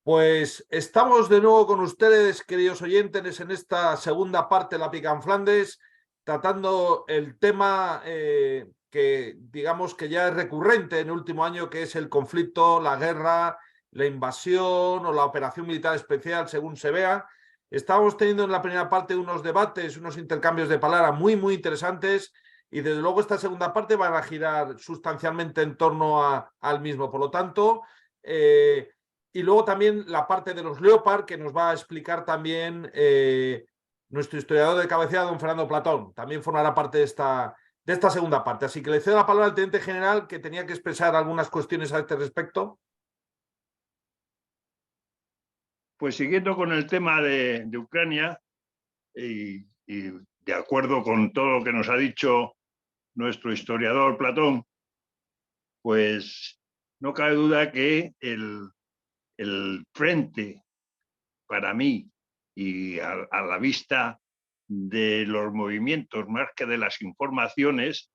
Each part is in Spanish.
Pues estamos de nuevo con ustedes, queridos oyentes, en esta segunda parte de La Pica en Flandes, tratando el tema que digamos que ya es recurrente en el último año, que es el conflicto, la guerra, la invasión o la operación militar especial, según se vea. Estábamos teniendo en la primera parte unos debates, unos intercambios de palabras muy interesantes, y desde luego esta segunda parte va a girar sustancialmente en torno al mismo. Por lo tanto, y luego también la parte de los Leopard, que nos va a explicar también nuestro historiador de cabecera, don Fernando Platón. También formará parte de esta segunda parte. Así que le cedo la palabra al teniente general, que tenía que expresar algunas cuestiones a este respecto. Pues siguiendo con el tema de Ucrania y de acuerdo con todo lo que nos ha dicho nuestro historiador Platón, pues no cabe duda que el frente, para mí, y a la vista de los movimientos más que de las informaciones,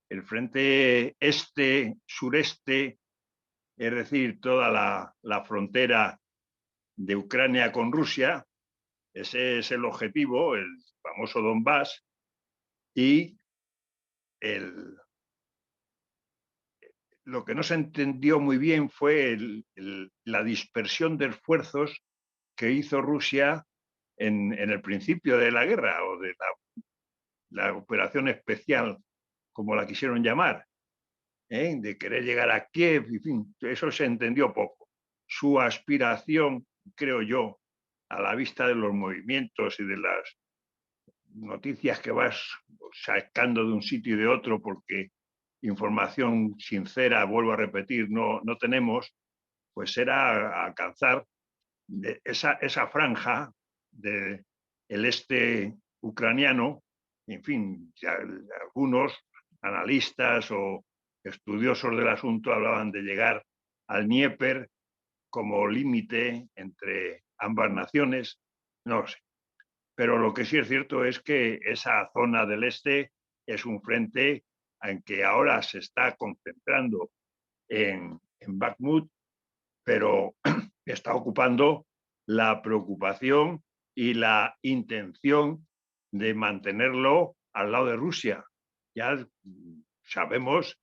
el frente este-sureste, es decir, toda la frontera de Ucrania con Rusia, ese es el objetivo, el famoso Donbass, y lo que no se entendió muy bien fue la dispersión de esfuerzos que hizo Rusia en el principio de la guerra o de la operación especial, como la quisieron llamar, de querer llegar a Kiev, en fin, eso se entendió poco. Su aspiración, creo yo, a la vista de los movimientos y de las noticias que vas sacando de un sitio y de otro, porque información sincera, vuelvo a repetir, no tenemos, pues era alcanzar esa franja del este ucraniano. En fin, ya algunos analistas o estudiosos del asunto hablaban de llegar al Dnieper como límite entre ambas naciones, no sé. Pero lo que sí es cierto es que esa zona del este es un frente en que ahora se está concentrando en Bakhmut, pero está ocupando la preocupación y la intención de mantenerlo al lado de Rusia. Ya sabemos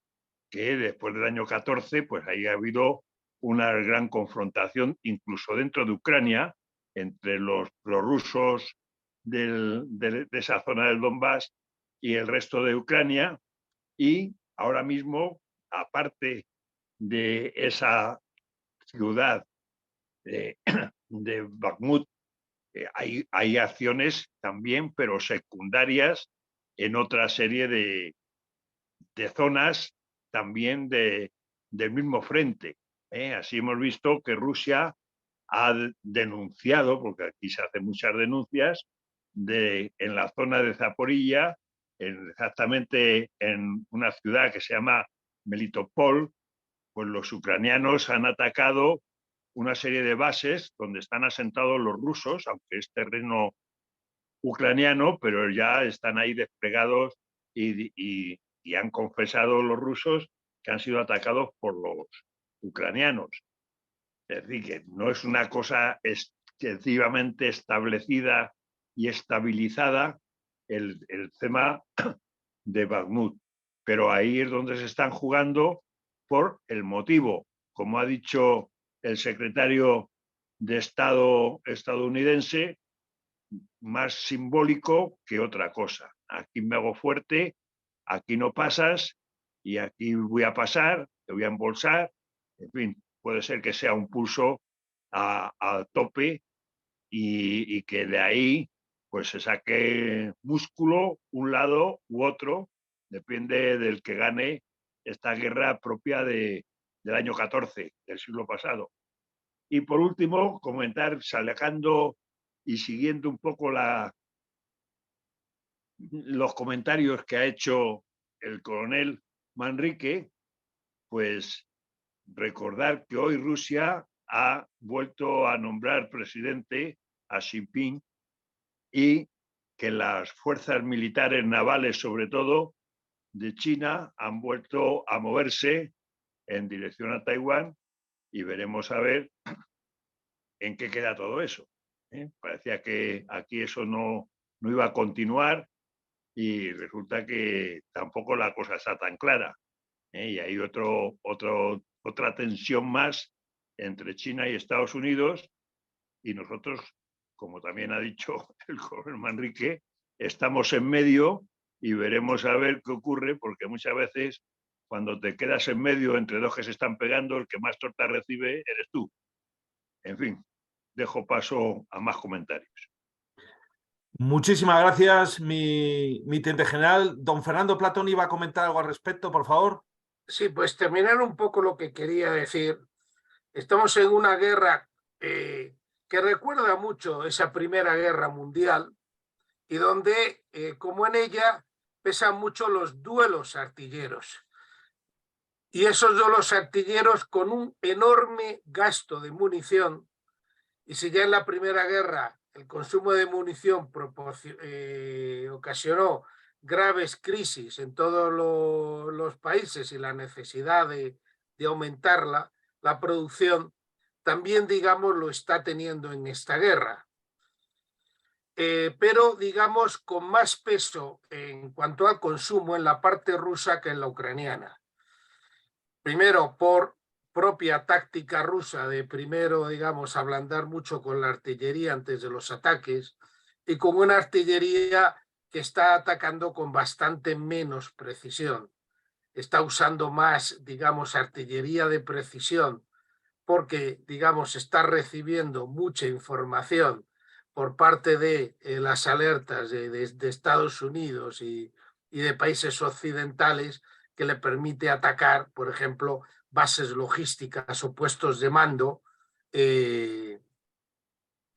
que después del año 14, pues ahí ha habido una gran confrontación, incluso dentro de Ucrania, entre los prorrusos de esa zona del Donbass y el resto de Ucrania. Y ahora mismo, aparte de esa ciudad de Bakhmut, hay acciones también, pero secundarias, en otra serie de zonas también del mismo frente. Así hemos visto que Rusia ha denunciado, porque aquí se hacen muchas denuncias, en la zona de Zaporilla, exactamente en una ciudad que se llama Melitopol, pues los ucranianos han atacado una serie de bases donde están asentados los rusos, aunque es terreno ucraniano, pero ya están ahí desplegados y han confesado los rusos que han sido atacados por los ucranianos. Es decir, que no es una cosa excesivamente establecida y estabilizada el tema de Bakhmut. Pero ahí es donde se están jugando por el motivo, como ha dicho el secretario de Estado estadounidense, más simbólico que otra cosa. Aquí me hago fuerte, aquí no pasas y aquí voy a pasar, te voy a embolsar, en fin, puede ser que sea un pulso a tope y que de ahí pues se saque músculo un lado u otro, depende del que gane esta guerra propia del año 14, del siglo pasado. Y por último, comentar, sacando y siguiendo un poco los comentarios que ha hecho el coronel Manrique, pues recordar que hoy Rusia ha vuelto a nombrar presidente a Xi Jinping y que las fuerzas militares navales, sobre todo de China, han vuelto a moverse en dirección a Taiwán y veremos a ver en qué queda todo eso. Parecía que aquí eso no iba a continuar y resulta que tampoco la cosa está tan clara. Y hay otra tensión más entre China y Estados Unidos, y nosotros, como también ha dicho el coronel Manrique, estamos en medio y veremos a ver qué ocurre, porque muchas veces cuando te quedas en medio entre dos que se están pegando, el que más tortas recibe eres tú. En fin, dejo paso a más comentarios. Muchísimas gracias, mi teniente general. Don Fernando Platón iba a comentar algo al respecto, por favor. Sí, pues terminar un poco lo que quería decir. Estamos en una guerra que recuerda mucho esa Primera Guerra Mundial y donde, como en ella, pesan mucho los duelos artilleros. Y esos duelos artilleros con un enorme gasto de munición. Y si ya en la Primera Guerra el consumo de munición ocasionó graves crisis en todos los países y la necesidad de aumentar la producción, también, digamos, lo está teniendo en esta guerra. Pero, digamos, con más peso en cuanto al consumo en la parte rusa que en la ucraniana. Primero, por propia táctica rusa de primero, digamos, ablandar mucho con la artillería antes de los ataques y con una artillería que está atacando con bastante menos precisión. Está usando más, digamos, artillería de precisión porque, digamos, está recibiendo mucha información por parte de las alertas de Estados Unidos y de países occidentales que le permite atacar, por ejemplo, bases logísticas o puestos de mando,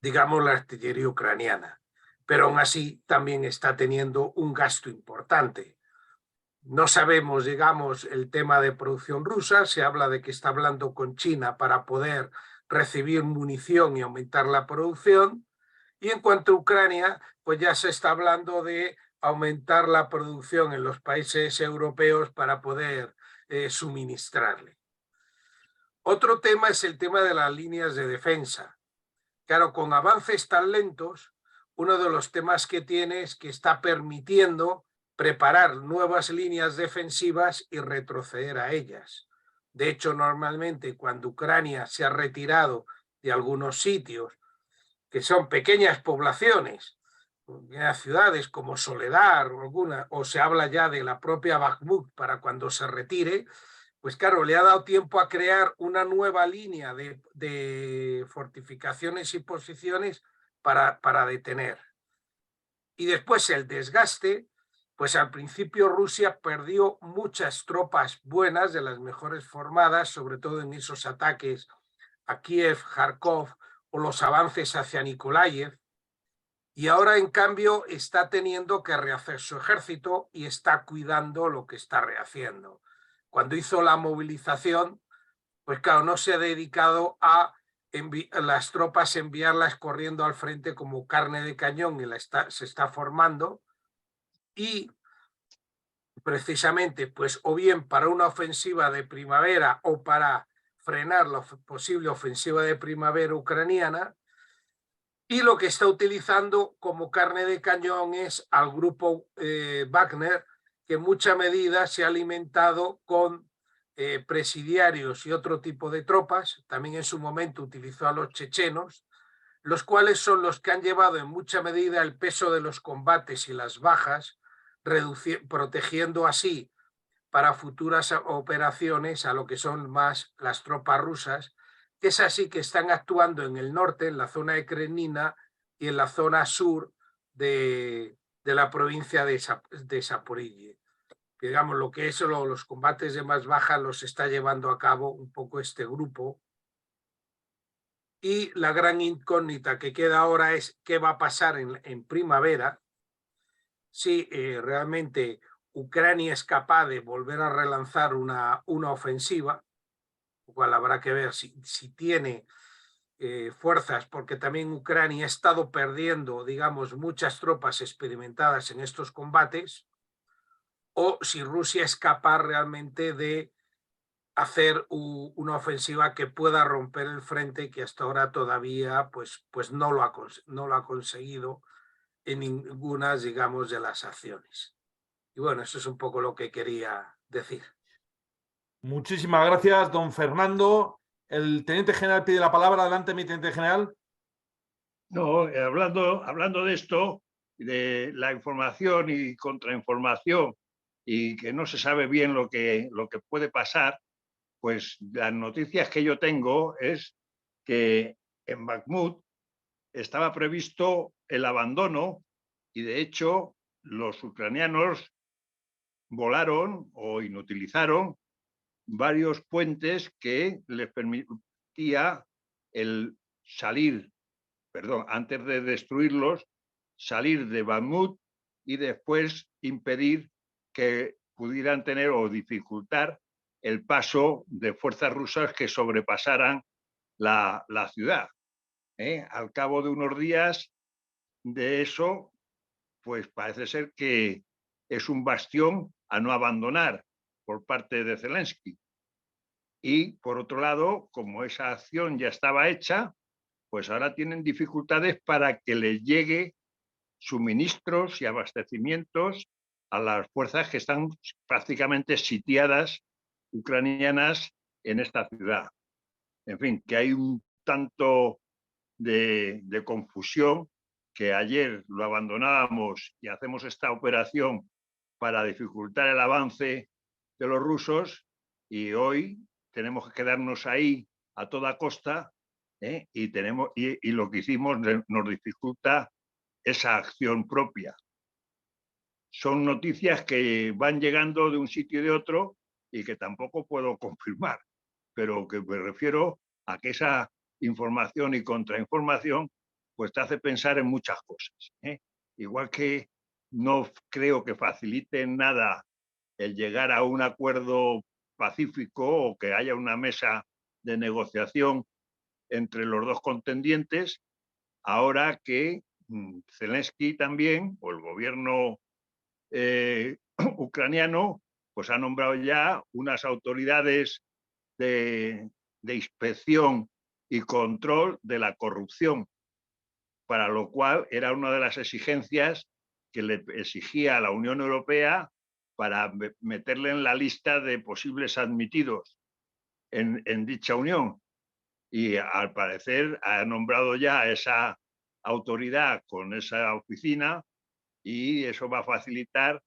digamos, la artillería ucraniana. Pero aún así también está teniendo un gasto importante. No sabemos, digamos, el tema de producción rusa. Se habla de que está hablando con China para poder recibir munición y aumentar la producción. Y en cuanto a Ucrania, pues ya se está hablando de aumentar la producción en los países europeos para poder suministrarle. Otro tema es el tema de las líneas de defensa. Claro, con avances tan lentos, uno de los temas que tiene es que está permitiendo preparar nuevas líneas defensivas y retroceder a ellas. De hecho, normalmente cuando Ucrania se ha retirado de algunos sitios, que son pequeñas poblaciones, ciudades como Soledar o se habla ya de la propia Bakhmut para cuando se retire, pues claro, le ha dado tiempo a crear una nueva línea de fortificaciones y posiciones para detener. Y después el desgaste, pues al principio Rusia perdió muchas tropas buenas, de las mejores formadas, sobre todo en esos ataques a Kiev, Kharkov o los avances hacia Nikolaev, y ahora en cambio está teniendo que rehacer su ejército y está cuidando lo que está rehaciendo. Cuando hizo la movilización, pues claro, no se ha dedicado a las tropas enviarlas corriendo al frente como carne de cañón y se está formando, y precisamente pues o bien para una ofensiva de primavera o para frenar la posible ofensiva de primavera ucraniana, y lo que está utilizando como carne de cañón es al grupo Wagner, que en mucha medida se ha alimentado con presidiarios y otro tipo de tropas. También en su momento utilizó a los chechenos, los cuales son los que han llevado en mucha medida el peso de los combates y las bajas, protegiendo así para futuras operaciones a lo que son más las tropas rusas, que es así que están actuando en el norte, en la zona de Krenina, y en la zona sur de la provincia de Zaporille. Digamos, lo que es los combates de más baja los está llevando a cabo un poco este grupo. Y la gran incógnita que queda ahora es qué va a pasar en primavera, si realmente Ucrania es capaz de volver a relanzar una ofensiva, lo cual habrá que ver si tiene fuerzas, porque también Ucrania ha estado perdiendo, digamos, muchas tropas experimentadas en estos combates, o si Rusia es capaz realmente de hacer una ofensiva que pueda romper el frente, que hasta ahora todavía pues no lo ha conseguido en ninguna, digamos, de las acciones. Y bueno, eso es un poco lo que quería decir. Muchísimas gracias, don Fernando. El teniente general pide la palabra. Adelante, mi teniente general. No, hablando de esto, de la información y contrainformación, y que no se sabe bien lo que puede pasar, pues las noticias que yo tengo es que en Bakhmut estaba previsto el abandono y, de hecho, los ucranianos volaron o inutilizaron varios puentes que les permitía el salir, antes de destruirlos, salir de Bakhmut y después impedir que pudieran tener o dificultar el paso de fuerzas rusas que sobrepasaran la ciudad. Al cabo de unos días de eso, pues parece ser que es un bastión a no abandonar por parte de Zelensky. Y, por otro lado, como esa acción ya estaba hecha, pues ahora tienen dificultades para que les llegue suministros y abastecimientos a las fuerzas que están prácticamente sitiadas ucranianas en esta ciudad. En fin, que hay un tanto de confusión, que ayer lo abandonábamos y hacemos esta operación para dificultar el avance de los rusos, y hoy tenemos que quedarnos ahí a toda costa, y lo que hicimos nos dificulta esa acción propia. Son noticias que van llegando de un sitio y de otro y que tampoco puedo confirmar, pero que me refiero a que esa información y contrainformación pues te hace pensar en muchas cosas. Igual que no creo que facilite nada el llegar a un acuerdo pacífico o que haya una mesa de negociación entre los dos contendientes, ahora que Zelensky también, o el gobierno ucraniano, pues ha nombrado ya unas autoridades de inspección y control de la corrupción, para lo cual era una de las exigencias que le exigía a la Unión Europea para meterle en la lista de posibles admitidos en dicha unión. Y al parecer ha nombrado ya esa autoridad con esa oficina, y eso va a facilitar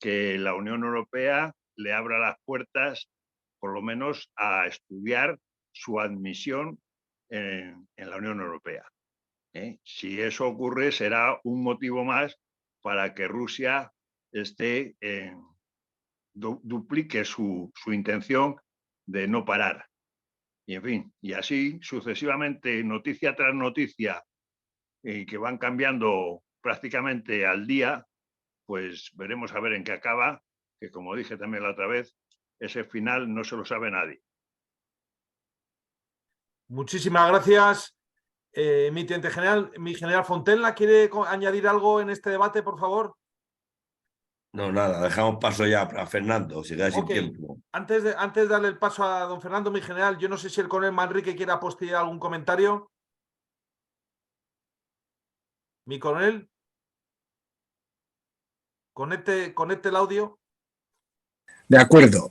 que la Unión Europea le abra las puertas, por lo menos, a estudiar su admisión en la Unión Europea. Si eso ocurre, será un motivo más para que Rusia duplique su intención de no parar. Y, en fin, y así sucesivamente, noticia tras noticia, que van cambiando prácticamente al día, pues veremos a ver en qué acaba, que, como dije también la otra vez, ese final no se lo sabe nadie. Muchísimas gracias, mi teniente general. Mi general Fontella, ¿quiere añadir algo en este debate, por favor? No, nada, dejamos paso ya a Fernando, si queda sin tiempo. Antes de darle el paso a don Fernando, mi general, yo no sé si el coronel Manrique quiere apostillar algún comentario. Mi coronel, conecte el audio. De acuerdo.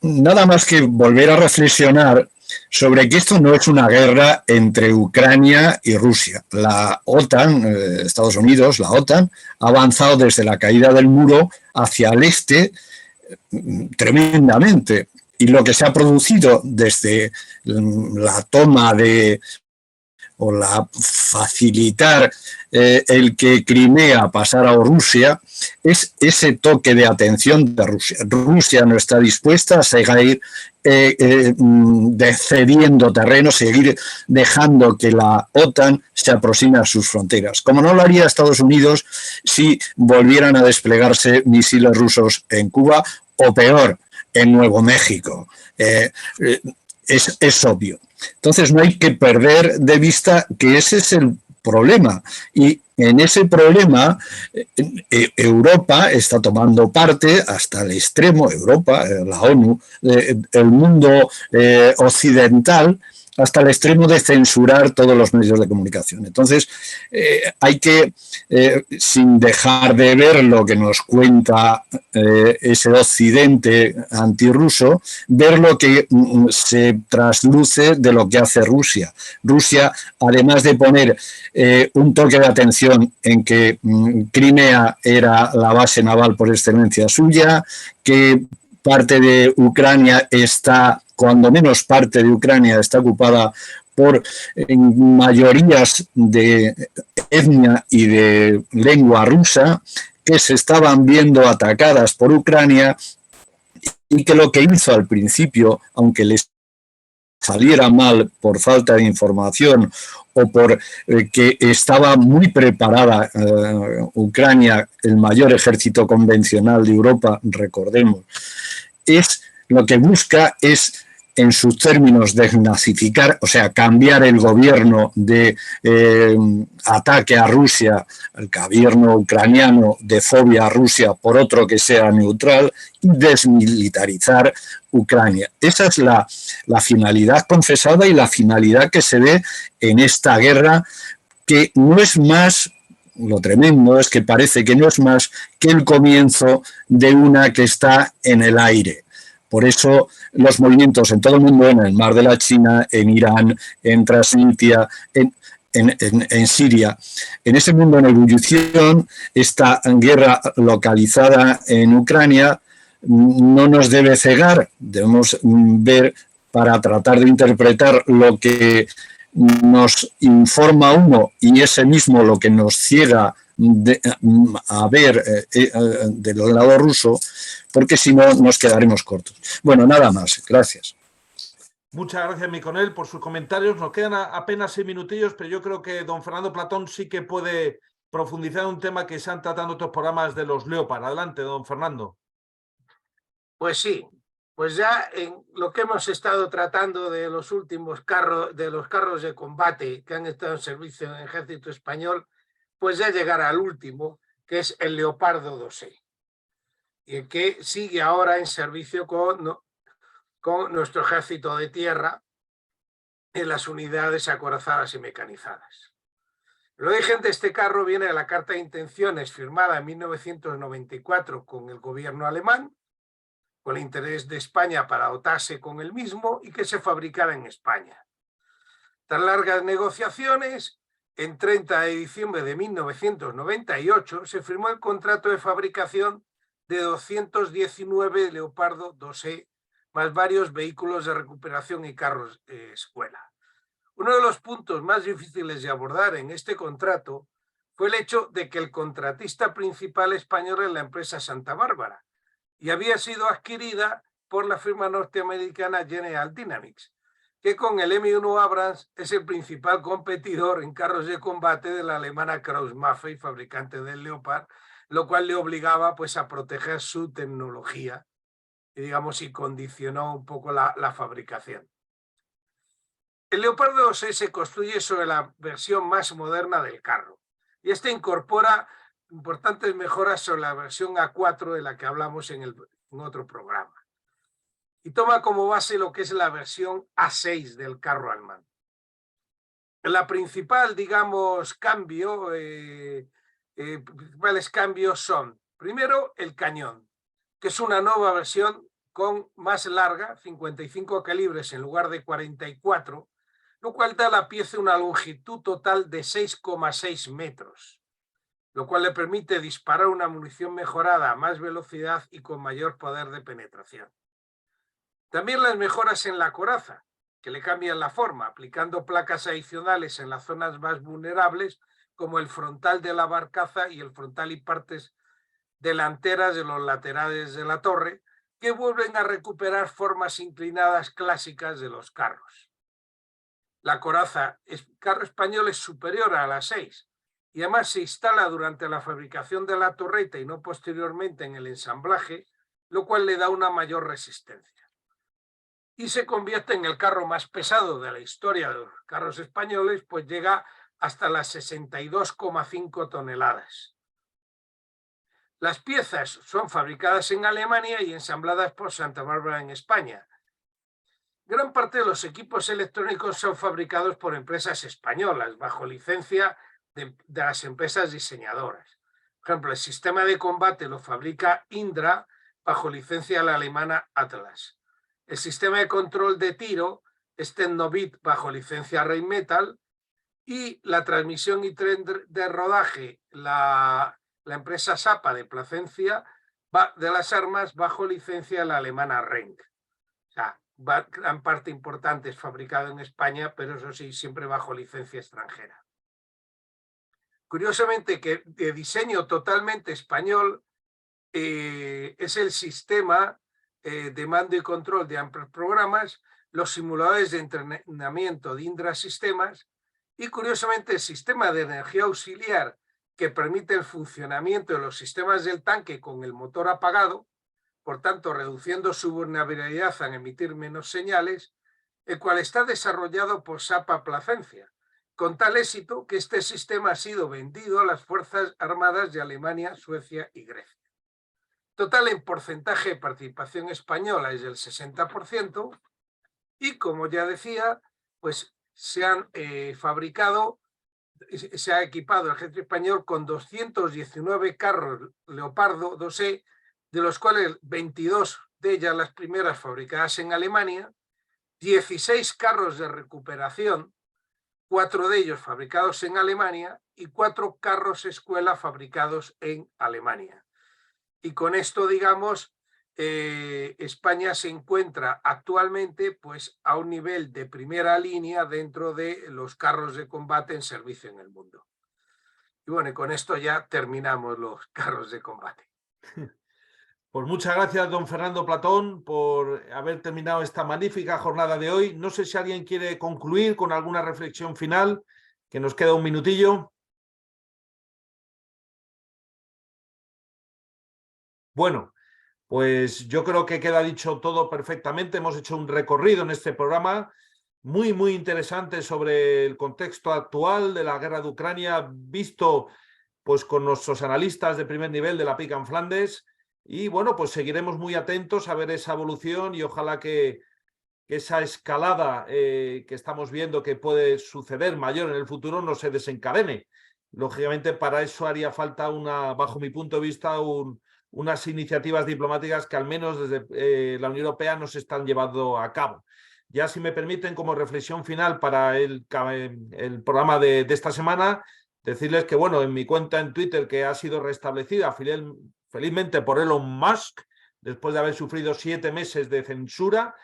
Nada más que volver a reflexionar sobre que esto no es una guerra entre Ucrania y Rusia. La OTAN, Estados Unidos, la OTAN, ha avanzado desde la caída del muro hacia el este tremendamente. Y lo que se ha producido desde la toma o la facilitar el que Crimea pasara a Rusia, es ese toque de atención de Rusia. Rusia no está dispuesta a seguir cediendo terreno, seguir dejando que la OTAN se aproxime a sus fronteras, como no lo haría Estados Unidos si volvieran a desplegarse misiles rusos en Cuba, o peor, en Nuevo México. Es obvio. Entonces no hay que perder de vista que ese es el problema, y en ese problema Europa está tomando parte hasta el extremo, Europa, la ONU, el mundo occidental, hasta el extremo de censurar todos los medios de comunicación. Entonces, hay que, sin dejar de ver lo que nos cuenta ese occidente antirruso, ver lo que se trasluce de lo que hace Rusia. Rusia, además de poner un toque de atención en que Crimea era la base naval por excelencia suya, que parte de Ucrania está, cuando menos parte de Ucrania está ocupada por mayorías de etnia y de lengua rusa, que se estaban viendo atacadas por Ucrania y que lo que hizo al principio, aunque les saliera mal por falta de información o por que estaba muy preparada Ucrania, el mayor ejército convencional de Europa, recordemos, lo que busca es, en sus términos, desnazificar, o sea, cambiar el gobierno de ataque a Rusia, el gobierno ucraniano de fobia a Rusia, por otro que sea neutral, y desmilitarizar Ucrania. Esa es la finalidad confesada y la finalidad que se ve en esta guerra, que no es más, lo tremendo es que parece que no es más que el comienzo de una que está en el aire. Por eso los movimientos en todo el mundo, en el Mar de la China, en Irán, en Transnistria, en Siria, en ese mundo en ebullición, esta guerra localizada en Ucrania no nos debe cegar, debemos ver para tratar de interpretar lo que nos informa uno y ese mismo lo que nos ciega a ver del lado ruso, porque si no nos quedaremos cortos. Bueno, nada más. Gracias. Muchas gracias, Miconel, por sus comentarios. Nos quedan apenas 6 minutillos, pero yo creo que don Fernando Platón sí que puede profundizar en un tema que se han tratado en otros programas de los Leopard. Adelante, don Fernando. Pues sí, pues ya en lo que hemos estado tratando de los últimos carros de combate que han estado en servicio en el ejército español, pues ya llegará al último, que es el Leopardo 2E, y que sigue ahora en servicio con nuestro ejército de tierra en las unidades acorazadas y mecanizadas. El origen de este carro viene de la carta de intenciones firmada en 1994 con el gobierno alemán, con el interés de España para dotarse con el mismo y que se fabricara en España. Tras largas negociaciones, en 30 de diciembre de 1998 se firmó el contrato de fabricación de 219 Leopardo 2E, más varios vehículos de recuperación y carros escuela. Uno de los puntos más difíciles de abordar en este contrato fue el hecho de que el contratista principal español es la empresa Santa Bárbara y había sido adquirida por la firma norteamericana General Dynamics, que con el M1 Abrams es el principal competidor en carros de combate de la alemana Krauss-Maffei, fabricante del Leopard, lo cual le obligaba pues a proteger su tecnología y digamos y condicionó un poco la fabricación. El Leopardo 2E se construye sobre la versión más moderna del carro y este incorpora importantes mejoras sobre la versión A4 de la que hablamos en otro programa. Y toma como base lo que es la versión A6 del carro alemán. La principal, digamos, principales cambios son, primero, el cañón, que es una nueva versión con más larga, 55 calibres en lugar de 44, lo cual da a la pieza una longitud total de 6,6 metros, lo cual le permite disparar una munición mejorada a más velocidad y con mayor poder de penetración. También las mejoras en la coraza, que le cambian la forma, aplicando placas adicionales en las zonas más vulnerables, como el frontal de la barcaza y el frontal y partes delanteras de los laterales de la torre, que vuelven a recuperar formas inclinadas clásicas de los carros. La coraza carro español es superior a la 6 y además se instala durante la fabricación de la torreta y no posteriormente en el ensamblaje, lo cual le da una mayor resistencia. Y se convierte en el carro más pesado de la historia de los carros españoles, pues llega hasta las 62,5 toneladas. Las piezas son fabricadas en Alemania y ensambladas por Santa Bárbara en España. Gran parte de los equipos electrónicos son fabricados por empresas españolas bajo licencia de las empresas diseñadoras. Por ejemplo, el sistema de combate lo fabrica Indra bajo licencia de la alemana Atlas. El sistema de control de tiro es Tecnobit bajo licencia Rheinmetall, y la transmisión y tren de rodaje, la empresa Sapa de Plasencia de las armas bajo licencia de la alemana Renk. O sea, gran parte importante es fabricado en España, pero eso sí, siempre bajo licencia extranjera. Curiosamente, que de diseño totalmente español es el sistema de mando y control de amplios programas, los simuladores de entrenamiento de Indra Sistemas y, curiosamente, el sistema de energía auxiliar que permite el funcionamiento de los sistemas del tanque con el motor apagado, por tanto, reduciendo su vulnerabilidad al emitir menos señales, el cual está desarrollado por Sapa Plasencia, con tal éxito que este sistema ha sido vendido a las Fuerzas Armadas de Alemania, Suecia y Grecia. Total, en porcentaje de participación española es del 60%, y, como ya decía, pues se han fabricado, se ha equipado el ejército español con 219 carros Leopardo 2E, de los cuales 22 de ellas las primeras fabricadas en Alemania, 16 carros de recuperación, 4 de ellos fabricados en Alemania y 4 carros escuela fabricados en Alemania. Y con esto, digamos, España se encuentra actualmente pues, a un nivel de primera línea dentro de los carros de combate en servicio en el mundo. Y bueno, y con esto ya terminamos los carros de combate. Pues muchas gracias, don Fernando Platón, por haber terminado esta magnífica jornada de hoy. No sé si alguien quiere concluir con alguna reflexión final, que nos queda un minutillo. Bueno, pues yo creo que queda dicho todo perfectamente. Hemos hecho un recorrido en este programa muy, muy interesante sobre el contexto actual de la guerra de Ucrania, visto pues con nuestros analistas de primer nivel de la PICA en Flandes. Y bueno, pues seguiremos muy atentos a ver esa evolución y ojalá que esa escalada que estamos viendo que puede suceder mayor en el futuro no se desencadene. Lógicamente, para eso haría falta, bajo mi punto de vista, unas iniciativas diplomáticas que al menos desde la Unión Europea no se están llevando a cabo. Ya, si me permiten, como reflexión final para el programa de esta semana, decirles que, bueno, en mi cuenta en Twitter, que ha sido restablecida felizmente por Elon Musk, después de haber sufrido 7 meses de censura,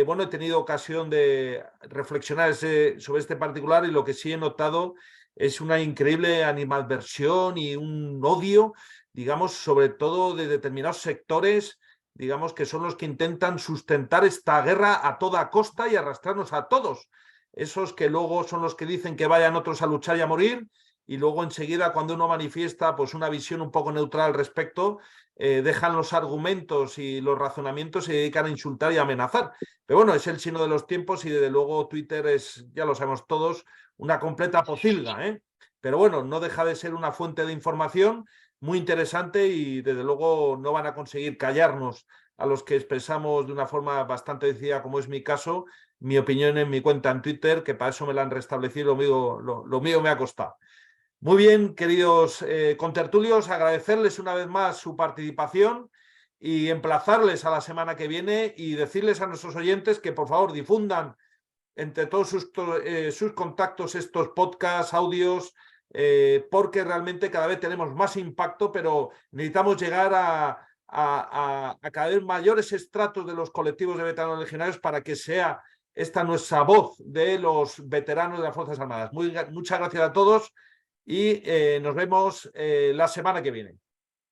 bueno, he tenido ocasión de reflexionar sobre este particular y lo que sí he notado es una increíble animadversión y un odio, digamos, sobre todo de determinados sectores, digamos, que son los que intentan sustentar esta guerra a toda costa y arrastrarnos a todos. Esos que luego son los que dicen que vayan otros a luchar y a morir, y luego enseguida, cuando uno manifiesta pues una visión un poco neutral al respecto, dejan los argumentos y los razonamientos y se dedican a insultar y a amenazar. Pero bueno, es el signo de los tiempos y desde luego Twitter es, ya lo sabemos todos, una completa pocilga, ¿eh? Pero bueno, no deja de ser una fuente de información muy interesante y desde luego no van a conseguir callarnos a los que expresamos de una forma bastante decidida, como es mi caso, mi opinión en mi cuenta en Twitter, que para eso me la han restablecido, lo mío me ha costado. Muy bien, queridos contertulios, agradecerles una vez más su participación y emplazarles a la semana que viene y decirles a nuestros oyentes que por favor difundan entre todos sus contactos estos podcasts, audios, porque realmente cada vez tenemos más impacto, pero necesitamos llegar a cada vez mayores estratos de los colectivos de veteranos legionarios para que sea esta nuestra voz de los veteranos de las Fuerzas Armadas. Muchas gracias a todos y nos vemos la semana que viene.